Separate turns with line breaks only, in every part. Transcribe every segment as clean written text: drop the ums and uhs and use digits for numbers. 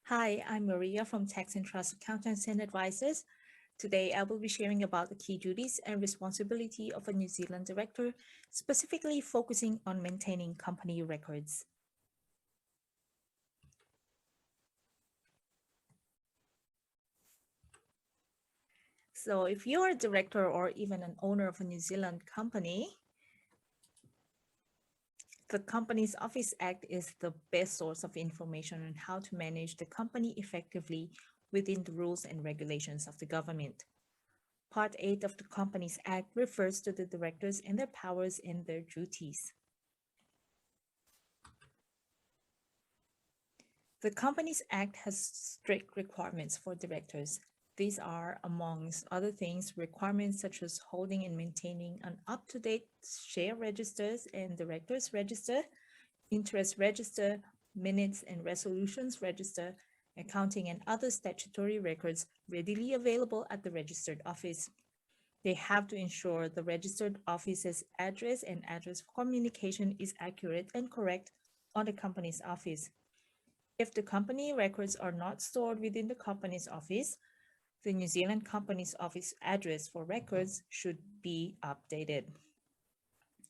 Hi, I'm Maria from Tax and Trust Accountants and Advisors. Today, I will be sharing about the key duties and responsibility of a New Zealand director, specifically focusing on maintaining company records. So if you're a director or even an owner of a New Zealand company, the Companies Office Act is the best source of information on how to manage the company effectively within the rules and regulations of the government. Part 8 of the Companies Act refers to the directors and their powers and their duties. The Companies Act has strict requirements for directors. These are, amongst other things, requirements such as holding and maintaining an up-to-date share registers and directors register, interest register, minutes and resolutions register, accounting and other statutory records readily available at the registered office. They have to ensure the registered office's address and address for communication is accurate and correct on the company's office. If the company records are not stored within the company's office, the New Zealand Companies Office address for records should be updated.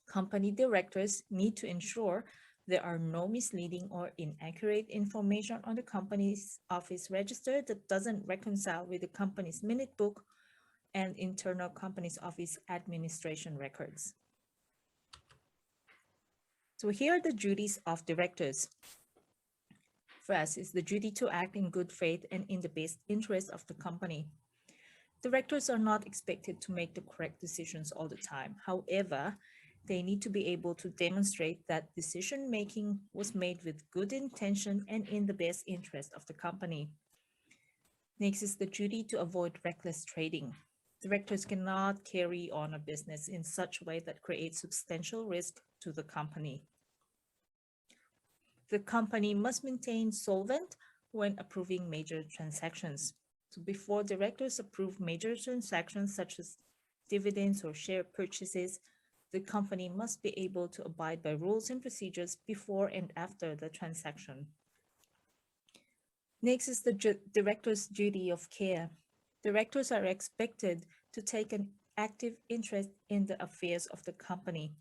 Company directors need to ensure there are no misleading or inaccurate information on the company's office register that doesn't reconcile with the company's minute book and internal company's office administration records. So here are the duties of directors. First is the duty to act in good faith and in the best interest of the company. Directors are not expected to make the correct decisions all the time. However, they need to be able to demonstrate that decision-making was made with good intention and in the best interest of the company. Next is the duty to avoid reckless trading. Directors cannot carry on a business in such a way that creates substantial risk to the company. The company must maintain solvent when approving major transactions. So before directors approve major transactions such as dividends or share purchases, the company must be able to abide by rules and procedures before and after the transaction. Next is the director's duty of care. Directors are expected to take an active interest in the affairs of the company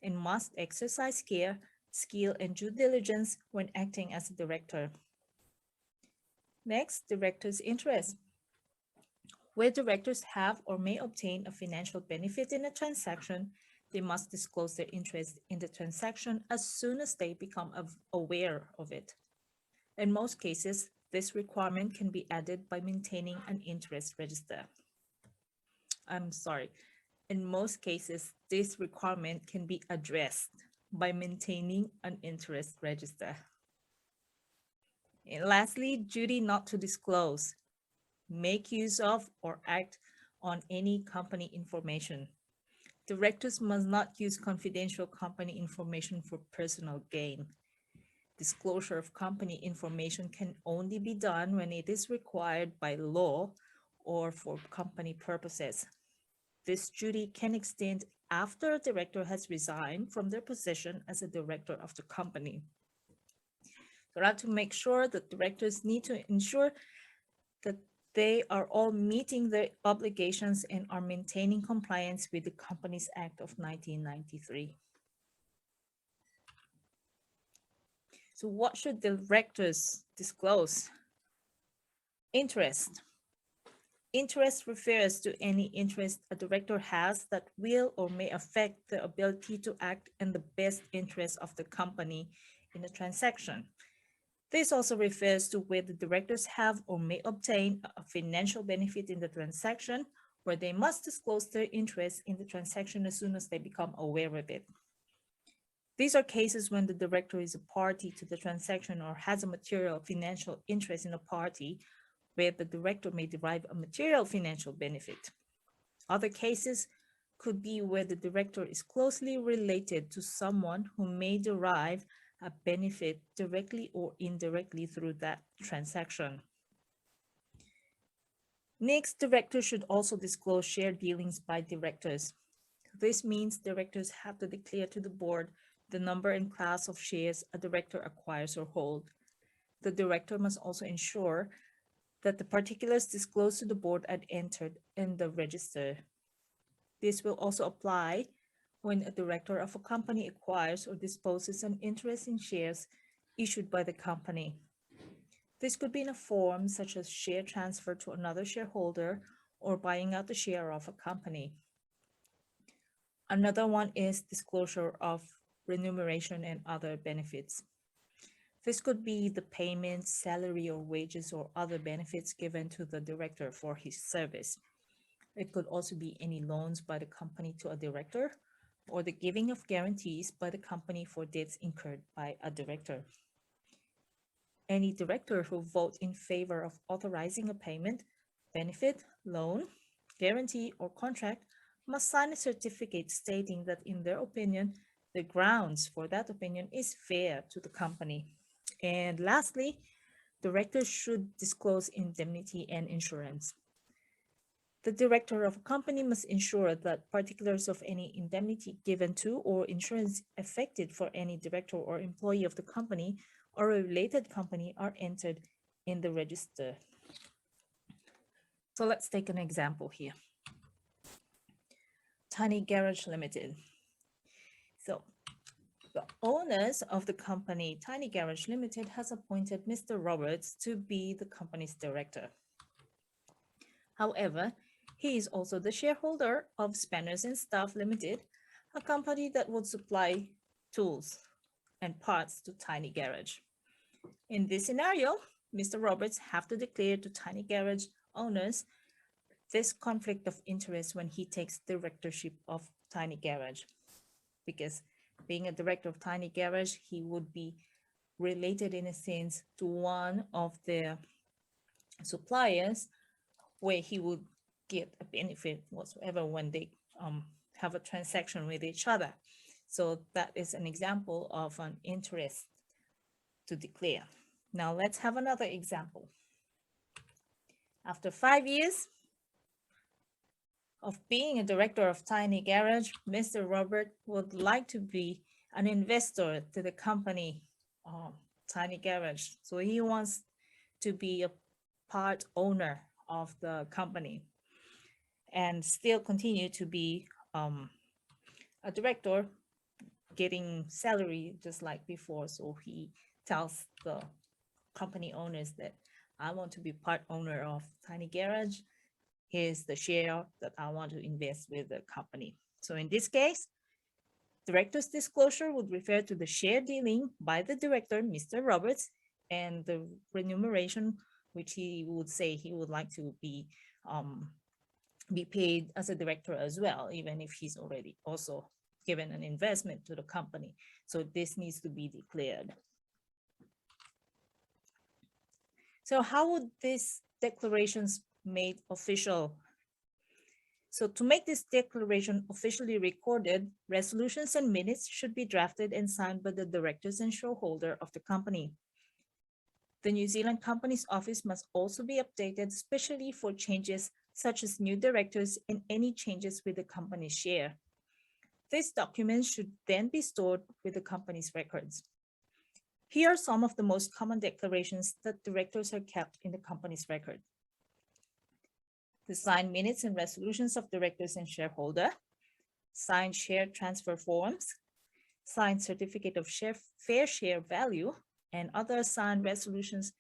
and must exercise care, skill, and due diligence when acting as a director. Next, director's interest. Where directors have or may obtain a financial benefit in a transaction, they must disclose their interest in the transaction as soon as they become aware of it. In most cases, this requirement can be added by maintaining an interest register. In most cases, this requirement can be addressed by maintaining an interest register. And lastly, duty not to disclose, make use of, or act on any company information. Directors must not use confidential company information for personal gain. Disclosure of company information can only be done when it is required by law or for company purposes. This duty can extend after a director has resigned from their position as a director of the company. So I have to make sure that directors need to ensure that they are all meeting their obligations and are maintaining compliance with the Companies Act of 1993. So what should directors disclose? Interest. Interest refers to any interest a director has that will or may affect the ability to act in the best interest of the company in a transaction. This also refers to whether directors have or may obtain a financial benefit in the transaction, where they must disclose their interest in the transaction as soon as they become aware of it. These are cases when the director is a party to the transaction or has a material financial interest in a party where the director may derive a material financial benefit. Other cases could be where the director is closely related to someone who may derive a benefit directly or indirectly through that transaction. Next, directors should also disclose share dealings by directors. This means directors have to declare to the board the number and class of shares a director acquires or holds. The director must also ensure that the particulars disclosed to the board are entered in the register. This will also apply when a director of a company acquires or disposes an interest in shares issued by the company. This could be in a form such as share transfer to another shareholder or buying out the share of a company. Another one is disclosure of remuneration and other benefits. This could be the payment, salary, or wages or other benefits given to the director for his service. It could also be any loans by the company to a director or the giving of guarantees by the company for debts incurred by a director. Any director who votes in favor of authorizing a payment, benefit, loan, guarantee, or contract must sign a certificate stating that in their opinion, the grounds for that opinion is fair to the company. And lastly, directors should disclose indemnity and insurance. The director of a company must ensure that particulars of any indemnity given to or insurance affected for any director or employee of the company or a related company are entered in the register. So let's take an example here. Tiny Garage Limited. So the owners of the company Tiny Garage Limited has appointed Mr. Roberts to be the company's director. However, he is also the shareholder of Spanners and Stuff Limited, a company that would supply tools and parts to Tiny Garage. In this scenario, Mr. Roberts have to declare to Tiny Garage owners this conflict of interest when he takes directorship of Tiny Garage, because being a director of Tiny Garage, he would be related in a sense to one of the suppliers where he would get a benefit whatsoever when they have a transaction with each other. So that is an example of an interest to declare. Now let's have another example. After 5 years of being a director of Tiny Garage, Mr. Robert would like to be an investor to the company Tiny Garage. So he wants to be a part owner of the company and still continue to be a director getting salary just like before. So he tells the company owners that I want to be part owner of Tiny Garage. Here's the share that I want to invest with the company. So in this case, director's disclosure would refer to the share dealing by the director, Mr. Roberts, and the remuneration, which he would say he would like to be paid as a director as well, even if he's already also given an investment to the company. So this needs to be declared. So how would these declarations made official? So to make this declaration officially recorded, resolutions and minutes should be drafted and signed by the directors and shareholder of the company. The New Zealand Companies Office must also be updated, especially for changes such as new directors and any changes with the company's share. These documents should then be stored with the company's records. Here are some of the most common declarations that directors are kept in the company's record. The signed minutes and resolutions of directors and shareholder, signed share transfer forms, signed certificate of fair share value, and other signed resolutions,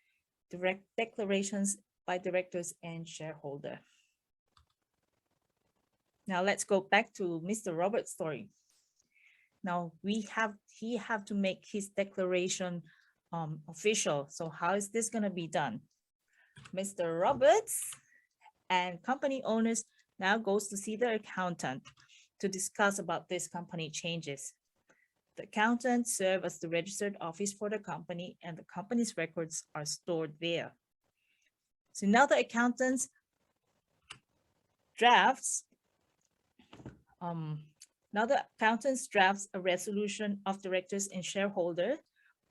direct declarations by directors and shareholder. Now let's go back to Mr. Robert's story. Now he have to make his declaration official. So how is this going to be done? Mr. Roberts and company owners now goes to see the accountant to discuss about this company changes. The accountant serves as the registered office for the company, and the company's records are stored there. So now the accountant drafts a resolution of directors and shareholder,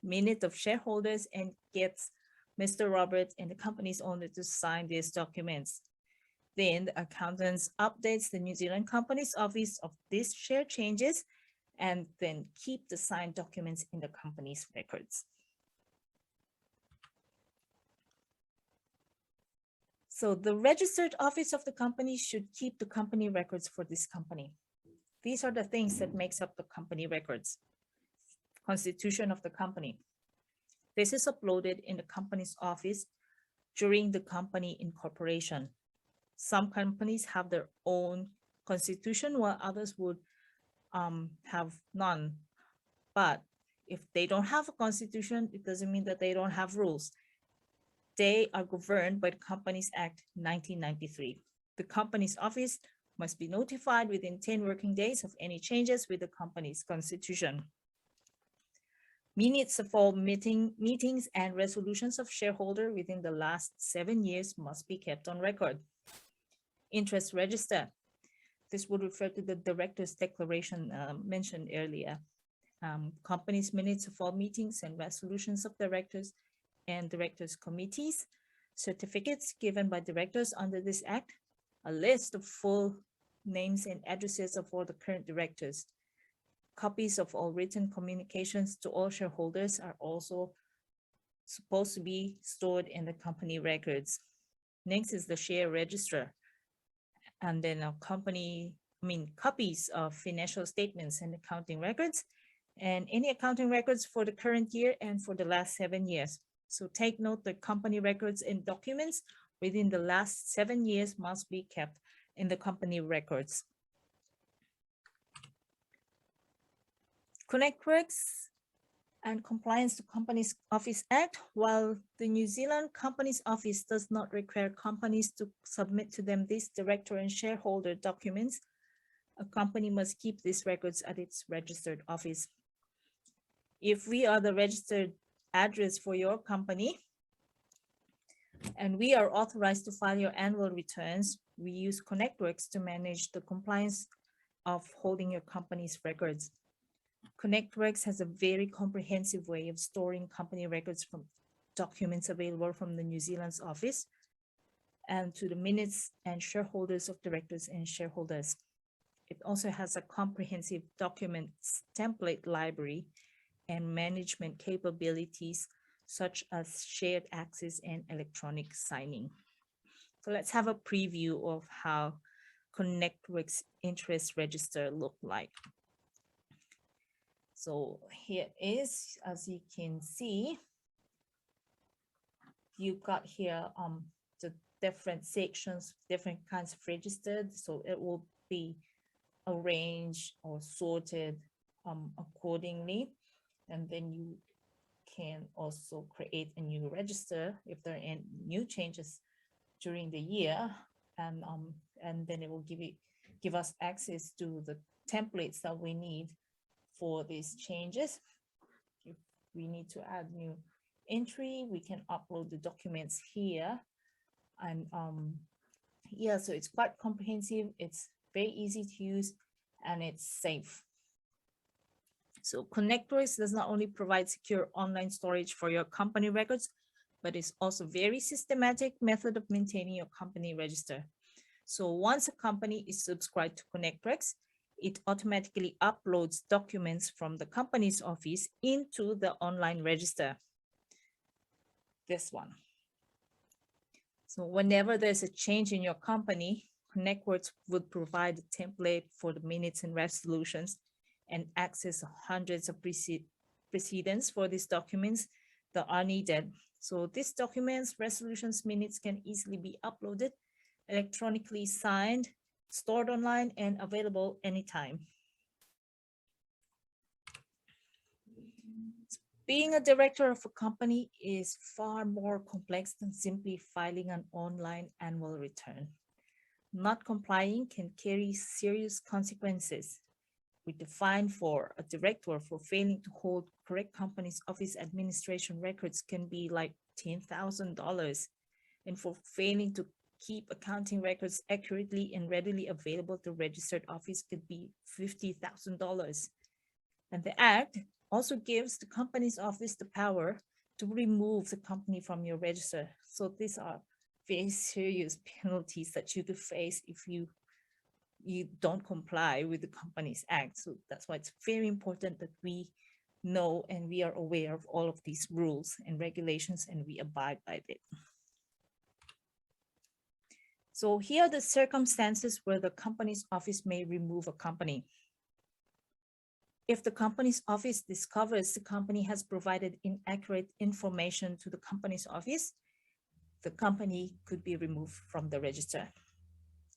minute of shareholders, and gets Mr. Roberts and the company's owner to sign these documents. Then the accountants updates the New Zealand Companies Office of these share changes and then keep the signed documents in the company's records. So the registered office of the company should keep the company records for this company. These are the things that makes up the company records. Constitution of the company. This is uploaded in the company's office during the company incorporation. Some companies have their own constitution while others would have none. But if they don't have a constitution, it doesn't mean that they don't have rules. They are governed by the Companies Act 1993. The company's office must be notified within 10 working days of any changes with the company's constitution. Minutes of all meetings and resolutions of shareholder within the last 7 years must be kept on record. Interest register. This would refer to the director's declaration mentioned earlier. Company's minutes of all meetings and resolutions of directors and directors' committees, certificates given by directors under this act, a list of full names and addresses of all the current directors. Copies of all written communications to all shareholders are also supposed to be stored in the company records. Next is the share register. And then copies of financial statements and accounting records, and any accounting records for the current year and for the last 7 years. So take note that company records and documents within the last 7 years must be kept in the company records. ConnectWorks and compliance to Companies Office Act. While the New Zealand Companies Office does not require companies to submit to them these director and shareholder documents, a company must keep these records at its registered office. If we are the registered address for your company and we are authorized to file your annual returns, we use ConnectWorks to manage the compliance of holding your company's records. ConnectWorks has a very comprehensive way of storing company records from documents available from the New Zealand's office and to the minutes and shareholders of directors and shareholders. It also has a comprehensive documents template library and management capabilities such as shared access and electronic signing. So let's have a preview of how ConnectWorks interest register look like. So here is, as you can see, you've got here the different sections, different kinds of registered. So it will be arranged or sorted accordingly. And then you can also create a new register if there are any new changes during the year. And then it will give us access to the templates that we need for these changes. If we need to add new entry, we can upload the documents here. And yeah, so it's quite comprehensive. It's very easy to use and it's safe. So ConnectWorks does not only provide secure online storage for your company records, but it's also a very systematic method of maintaining your company register. So once a company is subscribed to ConnectWorks, it automatically uploads documents from the company's office into the online register. This one. So whenever there's a change in your company, ConnectWorks would provide a template for the minutes and resolutions and access hundreds of precedents for these documents that are needed. So these documents, resolutions, minutes can easily be uploaded, electronically signed, stored online, and available anytime. Being a director of a company is far more complex than simply filing an online annual return. Not complying can carry serious consequences, with the fine for a director for failing to hold correct company's office administration records can be like $10,000, and for failing to keep accounting records accurately and readily available to registered office could be $50,000. And the Act also gives the company's office the power to remove the company from your register. So these are very serious penalties that you could face if you don't comply with the Companies Act. So that's why it's very important that we know and we are aware of all of these rules and regulations and we abide by it. So here are the circumstances where the company's office may remove a company. If the company's office discovers the company has provided inaccurate information to the company's office, the company could be removed from the register.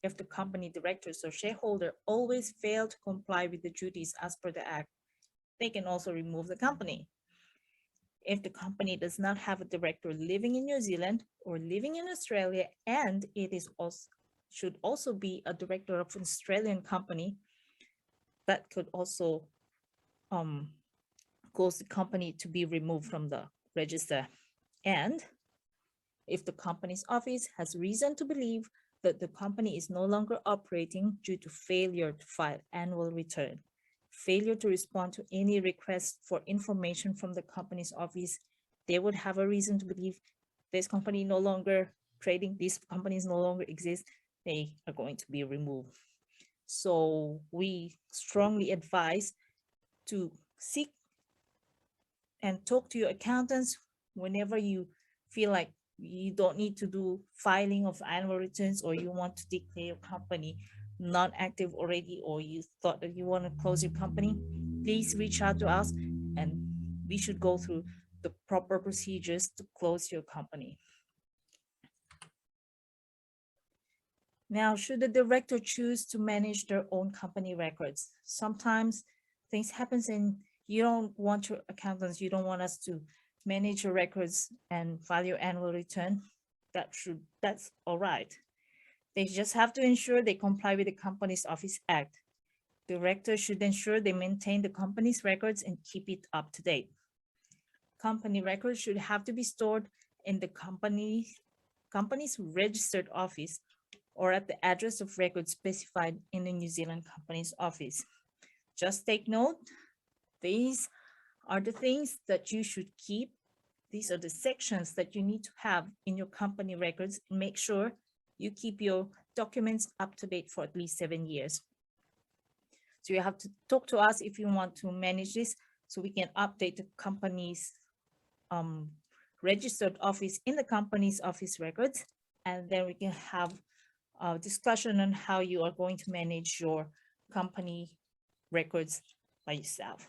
If the company directors or shareholder always fail to comply with the duties as per the act, they can also remove the company. If the company does not have a director living in New Zealand or living in Australia, and it is also should also be a director of an Australian company, that could also cause the company to be removed from the register. And if the company's office has reason to believe that the company is no longer operating due to failure to file annual return, failure to respond to any request for information from the company's office, they would have a reason to believe this company no longer trading, these companies no longer exist, they are going to be removed. So we strongly advise to seek and talk to your accountants whenever you feel like you don't need to do filing of annual returns, or you want to declare your company not active already, or you thought that you want to close your company. Please reach out to us and we should go through the proper procedures to close your company. Now, should the director choose to manage their own company records? Sometimes things happen and you don't want your accountants, you don't want us to manage your records and file your annual return. That's all right. They just have to ensure they comply with the Companies Office Act. Directors should ensure they maintain the company's records and keep it up to date. Company records should have to be stored in the company's registered office or at the address of record specified in the New Zealand Companies Office. Just take note, these are the things that you should keep. These are the sections that you need to have in your company records. Make sure you keep your documents up to date for at least 7 years. So you have to talk to us if you want to manage this, so we can update the company's registered office in the company's office records, and then we can have a discussion on how you are going to manage your company records by yourself.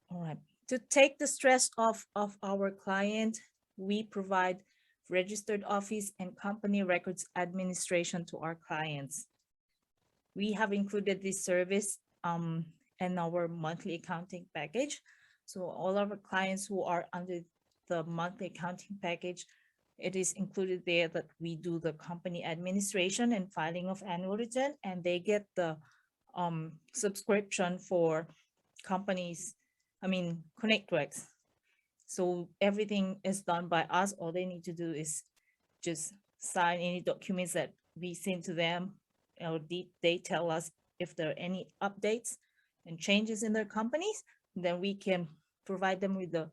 All right, to take the stress off of our client, we provide registered office and company records administration to our clients. We have included this service in our monthly accounting package. So all of our clients who are under the monthly accounting package, it is included there that we do the company administration and filing of annual return, and they get the subscription for companies, ConnectWorks. So everything is done by us. All they need to do is just sign any documents that we send to them, or they tell us if there are any updates and changes in their companies, then we can provide them with the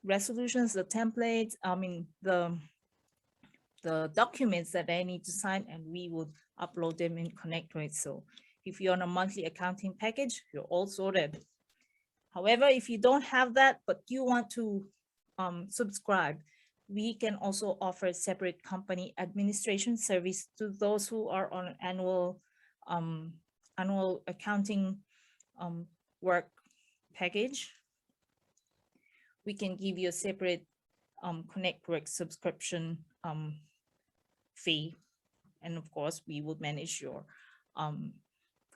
resolutions, the templates, the documents that they need to sign, and we will upload them in ConnectWorks. So if you're on a monthly accounting package, you're all sorted. However, if you don't have that, but you want to subscribe, we can also offer a separate company administration service to those who are on an annual accounting work package. We can give you a separate ConnectWorks subscription fee, and of course we will manage your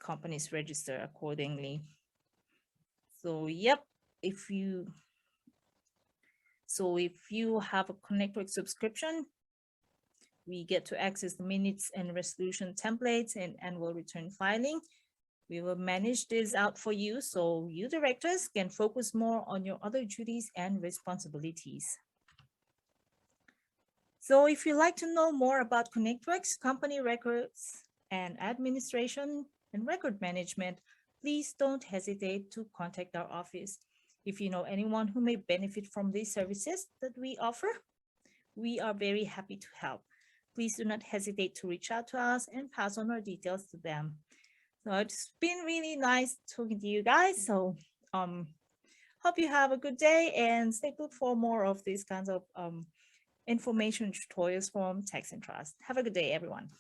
company's register accordingly. So yep, if you have a ConnectWorks subscription, we get to access the minutes and resolution templates and annual return filing. We will manage this out for you, so you directors can focus more on your other duties and responsibilities. So if you'd like to know more about ConnectWorks, company records and administration and record management, please don't hesitate to contact our office. If you know anyone who may benefit from these services that we offer, we are very happy to help. Please do not hesitate to reach out to us and pass on our details to them. So it's been really nice talking to you guys. So hope you have a good day and stay tuned for more of these kinds of information tutorials from Tax and Trust. Have a good day, everyone.